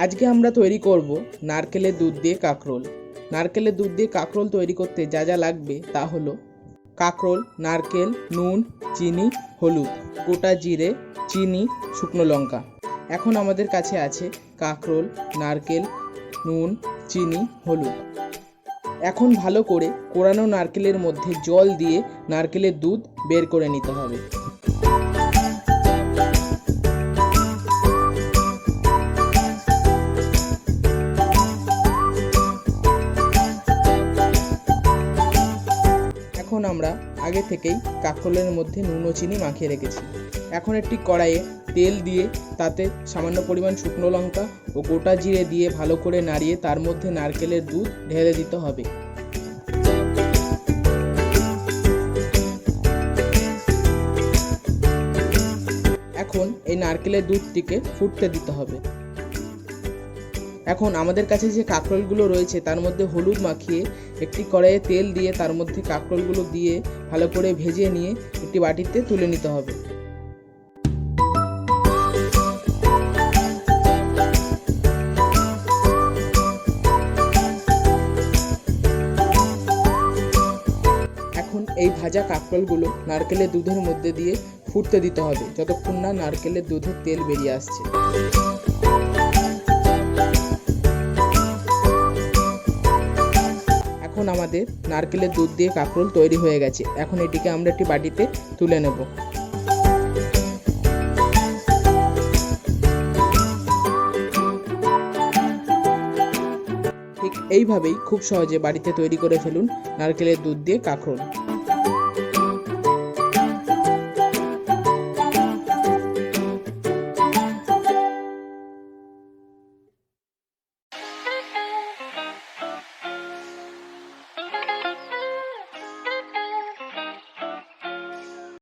আজকে আমরা তৈরি করব নারকেলের দুধ দিয়ে কাঁকরোল। নারকেলের দুধ দিয়ে কাঁকরোল তৈরি করতে যা যা লাগবে তা হলো কাঁকরোল, নারকেল, নুন, চিনি, হলুদ, গোটা জিরে, চিনি, শুকনো লঙ্কা। এখন আমাদের কাছে আছে কাঁকরোল, নারকেল, নুন, চিনি, হলুদ। এখন ভালো করে কোরানো নারকেলের মধ্যে জল দিয়ে নারকেলের দুধ বের করে নিতে হবে। এখন আমরা আগে থেকেই কাঁকরোলের মধ্যে নুন ও চিনি মাখিয়ে রেখেছি। এখন একটি কড়াইয়ে তেল দিয়ে তাতে সামান্য পরিমাণ শুকনো লঙ্কা ও গোটা জিরে দিয়ে ভালো করে নাড়িয়ে তার মধ্যে নারকেলের দুধ ঢেলে দিতে হবে। এখন এই নারকেলের দুধটিকে ফুটতে দিতে হবে। এখন আমাদের কাছে যে কাঁকরোলগুলো রয়েছে তার মধ্যে হলুদ মাখিয়ে একটি কড়াইয়ে তেল দিয়ে তার মধ্যে কাঁকরোলগুলো দিয়ে ভালো করে ভেজে নিয়ে একটি বাটিতে তুলে নিতে হবে। এখন এই ভাজা কাঁকরোলগুলো নারকেলের দুধের মধ্যে দিয়ে ফুটতে দিতে হবে যতক্ষণ না নারকেলের দুধের তেল বেরিয়ে আসছে। এখন আমাদের নারকেলের দুধ দিয়ে কাঁকরোল তৈরি হয়ে গেছে। এখন এটিকে আমরা একটি বাটিতে তুলে নেব। ঠিক এইভাবেই খুব সহজে বাড়িতে তৈরি করে ফেলুন নারকেলের দুধ দিয়ে কাঁকরোল।